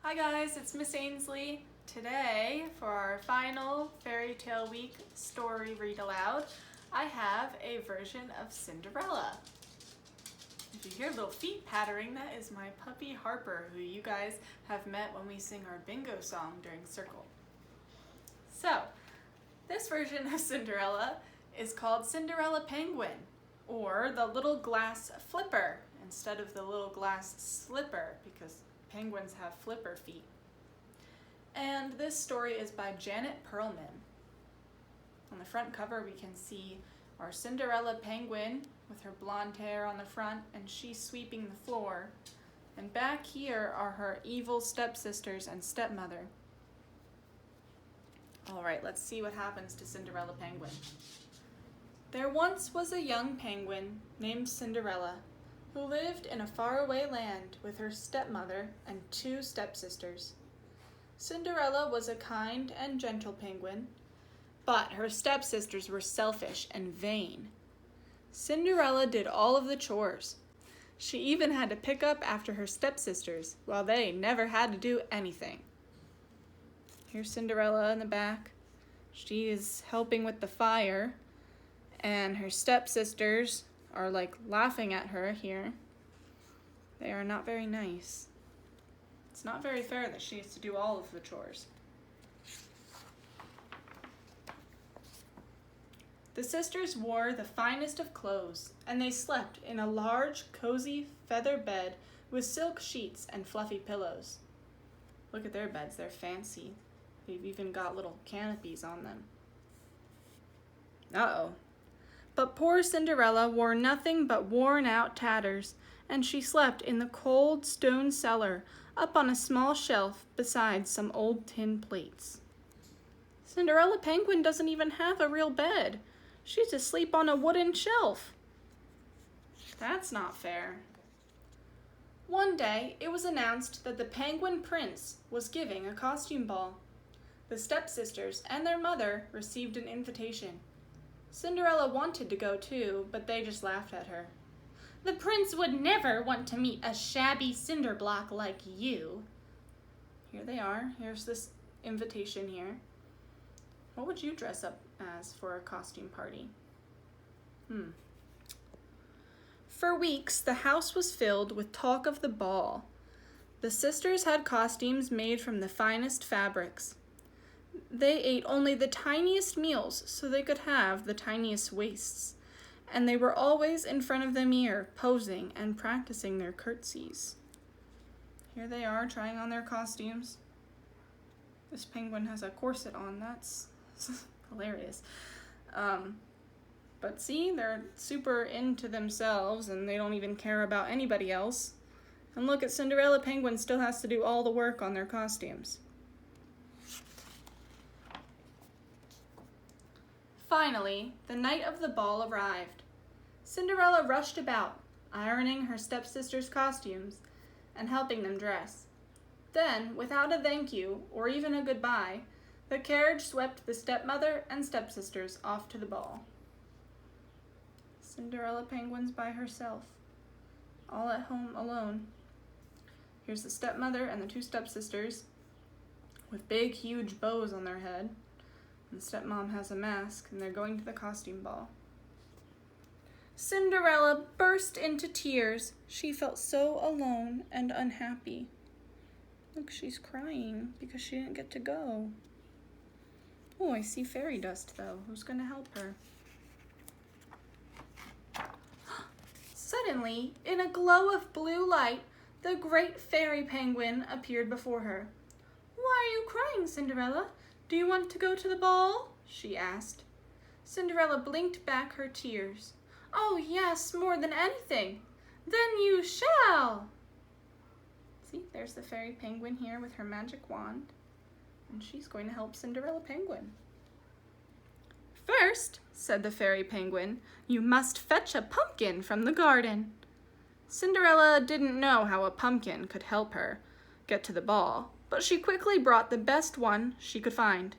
Hi guys, it's Miss Ainsley. Today, for our final Fairy Tale Week story read aloud, I have a version of Cinderella. If you hear little feet pattering, that is my puppy Harper, who you guys have met when we sing our bingo song during Circle. So, this version of Cinderella is called Cinderella Penguin, or the Little Glass Flipper, instead of the Little Glass Slipper, because penguins have flipper feet. And this story is by Janet Perlman. On the front cover we can see our Cinderella penguin with her blonde hair on the front, and she's sweeping the floor. And back here are her evil stepsisters and stepmother. Alright, let's see what happens to Cinderella Penguin. There once was a young penguin named Cinderella, who lived in a faraway land with her stepmother and two stepsisters. Cinderella was a kind and gentle penguin, but her stepsisters were selfish and vain. Cinderella did all of the chores. She even had to pick up after her stepsisters, while they never had to do anything. Here's Cinderella in the back. She is helping with the fire, and her stepsisters are laughing at her here. They are not very nice. It's not very fair that she has to do all of the chores. The sisters wore the finest of clothes, and they slept in a large, cozy feather bed with silk sheets and fluffy pillows. Look at their beds, they're fancy. They've even got little canopies on them. Uh-oh. But poor Cinderella wore nothing but worn-out tatters, and she slept in the cold stone cellar up on a small shelf beside some old tin plates. Cinderella Penguin doesn't even have a real bed. She's asleep on a wooden shelf. That's not fair. One day, it was announced that the Penguin Prince was giving a costume ball. The stepsisters and their mother received an invitation. Cinderella wanted to go too, but they just laughed at her. The prince would never want to meet a shabby cinder block like you. Here they are. Here's this invitation here. What would you dress up as for a costume party? For weeks, the house was filled with talk of the ball. The sisters had costumes made from the finest fabrics. They ate only the tiniest meals so they could have the tiniest waists, and they were always in front of the mirror, posing and practicing their curtsies. Here they are, trying on their costumes. This penguin has a corset on, that's hilarious. But see, they're super into themselves, and they don't even care about anybody else. And look at Cinderella Penguin still has to do all the work on their costumes. Finally, the night of the ball arrived. Cinderella rushed about, ironing her stepsisters' costumes and helping them dress. Then, without a thank you or even a goodbye, the carriage swept the stepmother and stepsisters off to the ball. Cinderella Penguin's by herself, all at home alone. Here's the stepmother and the two stepsisters with big, huge bows on their head. And stepmom has a mask, and they're going to the costume ball. Cinderella burst into tears. She felt so alone and unhappy. Look, she's crying because she didn't get to go. Oh, I see fairy dust, though. Who's going to help her? Suddenly, in a glow of blue light, the great fairy penguin appeared before her. Why are you crying, Cinderella? Do you want to go to the ball? She asked. Cinderella blinked back her tears. Oh, yes, more than anything. Then you shall. See, there's the fairy penguin here with her magic wand, and she's going to help Cinderella Penguin. First, said the fairy penguin, you must fetch a pumpkin from the garden. Cinderella didn't know how a pumpkin could help her get to the ball, but she quickly brought the best one she could find.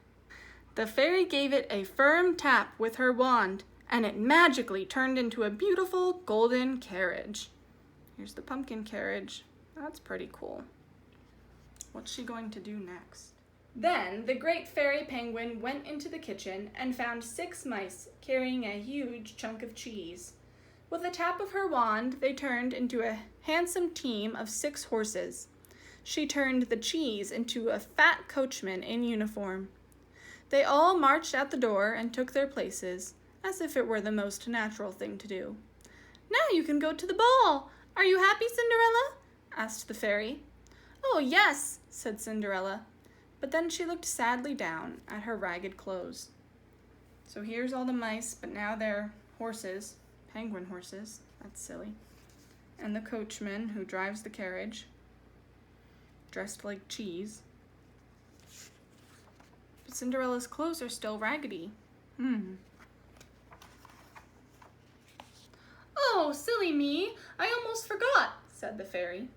The fairy gave it a firm tap with her wand, and it magically turned into a beautiful golden carriage. Here's the pumpkin carriage. That's pretty cool. What's she going to do next? Then the great fairy penguin went into the kitchen and found 6 mice carrying a huge chunk of cheese. With a tap of her wand, they turned into a handsome team of 6 horses. She turned the cheese into a fat coachman in uniform. They all marched out the door and took their places, as if it were the most natural thing to do. "Now you can go to the ball. Are you happy, Cinderella?" asked the fairy. "Oh, yes," said Cinderella. But then she looked sadly down at her ragged clothes. So here's all the mice, but now they're horses, penguin horses. That's silly. And the coachman who drives the carriage, dressed like cheese. But Cinderella's clothes are still raggedy. "Oh, silly me, I almost forgot," said the fairy.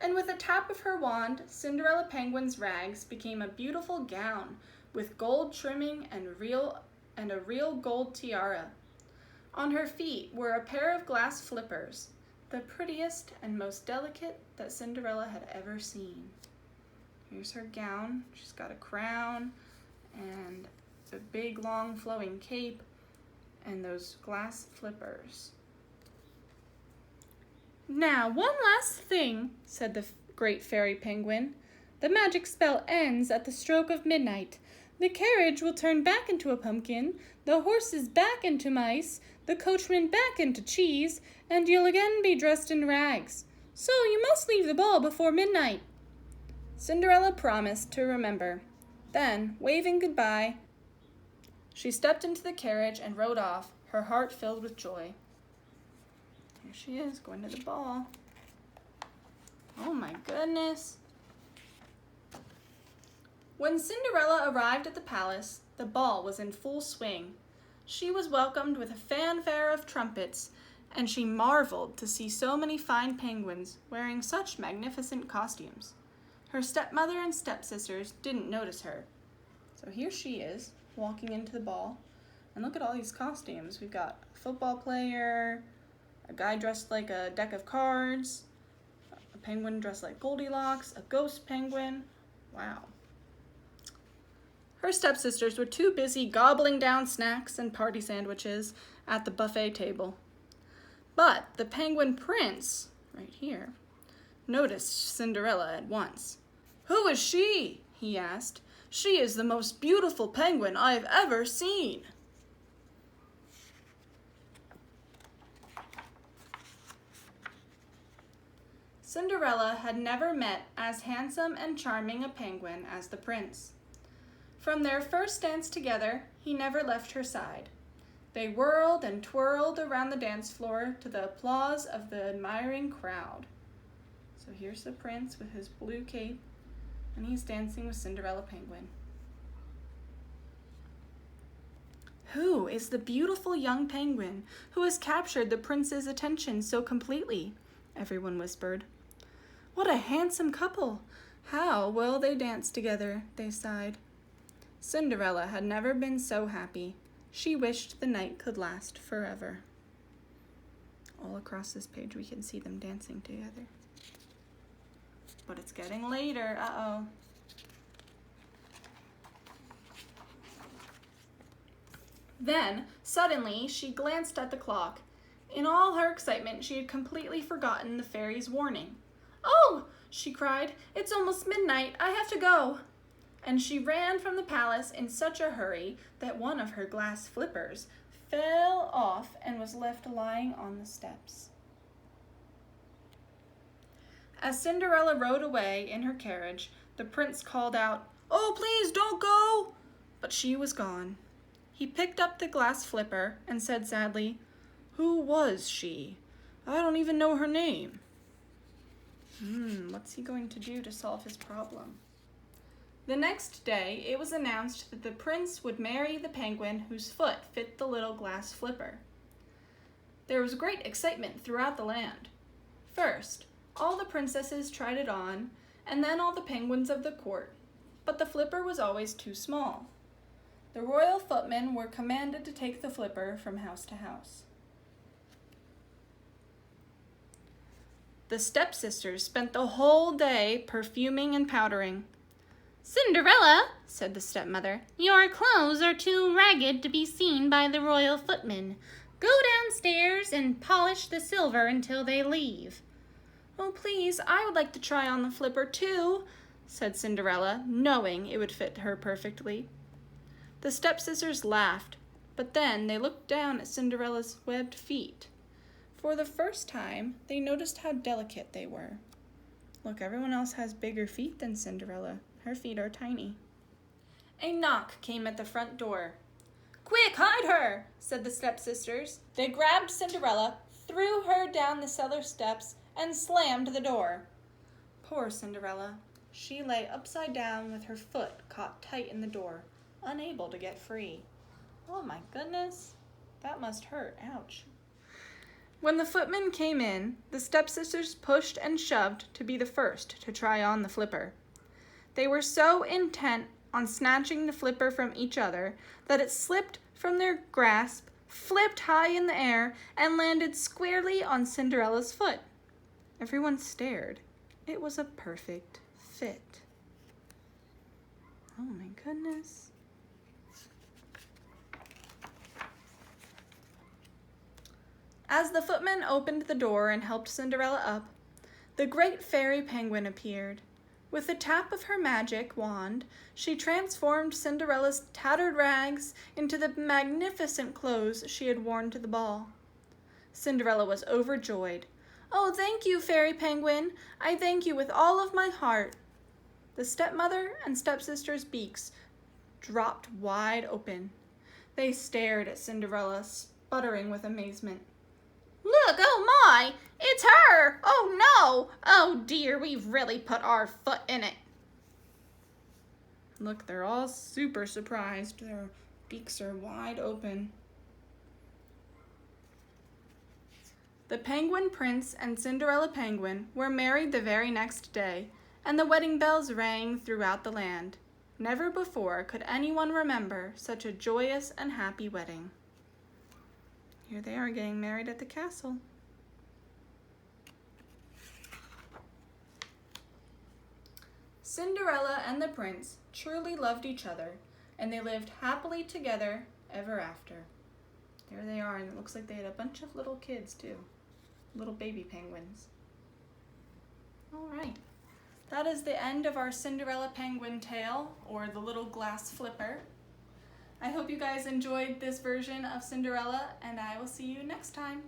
And with a tap of her wand, Cinderella Penguin's rags became a beautiful gown with gold trimming and a real gold tiara. On her feet were a pair of glass flippers, the prettiest and most delicate that Cinderella had ever seen. Here's her gown. She's got a crown and a big long flowing cape and those glass flippers. "Now, one last thing," said the great fairy penguin. "The magic spell ends at the stroke of midnight. The carriage will turn back into a pumpkin, the horses back into mice, the coachman back into cheese, and you'll again be dressed in rags. So you must leave the ball before midnight." Cinderella promised to remember. Then, waving goodbye, she stepped into the carriage and rode off, her heart filled with joy. Here she is, going to the ball. Oh my goodness. When Cinderella arrived at the palace, the ball was in full swing. She was welcomed with a fanfare of trumpets, and she marveled to see so many fine penguins wearing such magnificent costumes. Her stepmother and stepsisters didn't notice her. So here she is, walking into the ball. And look at all these costumes. We've got a football player, a guy dressed like a deck of cards, a penguin dressed like Goldilocks, a ghost penguin. Wow. Her stepsisters were too busy gobbling down snacks and party sandwiches at the buffet table. But the penguin prince, right here, noticed Cinderella at once. "Who is she?" he asked. "She is the most beautiful penguin I have ever seen." Cinderella had never met as handsome and charming a penguin as the prince. From their first dance together, he never left her side. They whirled and twirled around the dance floor to the applause of the admiring crowd. So here's the prince with his blue cape, and he's dancing with Cinderella Penguin. "Who is the beautiful young penguin who has captured the prince's attention so completely?" everyone whispered. "What a handsome couple! How well they dance together," they sighed. Cinderella had never been so happy. She wished the night could last forever. All across this page we can see them dancing together. But it's getting later. Uh-oh. Then, suddenly, she glanced at the clock. In all her excitement, she had completely forgotten the fairy's warning. "Oh!" she cried. "It's almost midnight. I have to go." And she ran from the palace in such a hurry that one of her glass flippers fell off and was left lying on the steps. As Cinderella rode away in her carriage, the prince called out, "Oh, please don't go!" But she was gone. He picked up the glass flipper and said sadly, "Who was she? I don't even know her name." What's he going to do to solve his problem? The next day, it was announced that the prince would marry the penguin whose foot fit the little glass flipper. There was great excitement throughout the land. First, all the princesses tried it on, and then all the penguins of the court, but the flipper was always too small. The royal footmen were commanded to take the flipper from house to house. The stepsisters spent the whole day perfuming and powdering. "Cinderella," said the stepmother, "your clothes are too ragged to be seen by the royal footmen. Go downstairs and polish the silver until they leave." "Oh, please, I would like to try on the flipper too," said Cinderella, knowing it would fit her perfectly. The stepsisters laughed, but then they looked down at Cinderella's webbed feet. For the first time, they noticed how delicate they were. Look, everyone else has bigger feet than Cinderella. Her feet are tiny. A knock came at the front door. "Quick, hide her," said the stepsisters. They grabbed Cinderella, threw her down the cellar steps, and slammed the door. Poor Cinderella. She lay upside down with her foot caught tight in the door, unable to get free. Oh my goodness, that must hurt. Ouch. When the footman came in, the stepsisters pushed and shoved to be the first to try on the flipper. They were so intent on snatching the flipper from each other that it slipped from their grasp, flipped high in the air, and landed squarely on Cinderella's foot. Everyone stared. It was a perfect fit. Oh my goodness. As the footman opened the door and helped Cinderella up, the great fairy penguin appeared. With the tap of her magic wand, she transformed Cinderella's tattered rags into the magnificent clothes she had worn to the ball. Cinderella was overjoyed. "Oh, thank you, Fairy Penguin. I thank you with all of my heart." The stepmother and stepsister's beaks dropped wide open. They stared at Cinderella, sputtering with amazement. "Look, oh my, it's her! Oh no! Oh dear, we've really put our foot in it." Look, they're all super surprised. Their beaks are wide open. The Penguin Prince and Cinderella Penguin were married the very next day, and the wedding bells rang throughout the land. Never before could anyone remember such a joyous and happy wedding. Here they are getting married at the castle. Cinderella and the prince truly loved each other, and they lived happily together ever after. There they are, and it looks like they had a bunch of little kids too. Little baby penguins. All right. That is the end of our Cinderella penguin tale, or the little glass flipper. I hope you guys enjoyed this version of Cinderella, and I will see you next time.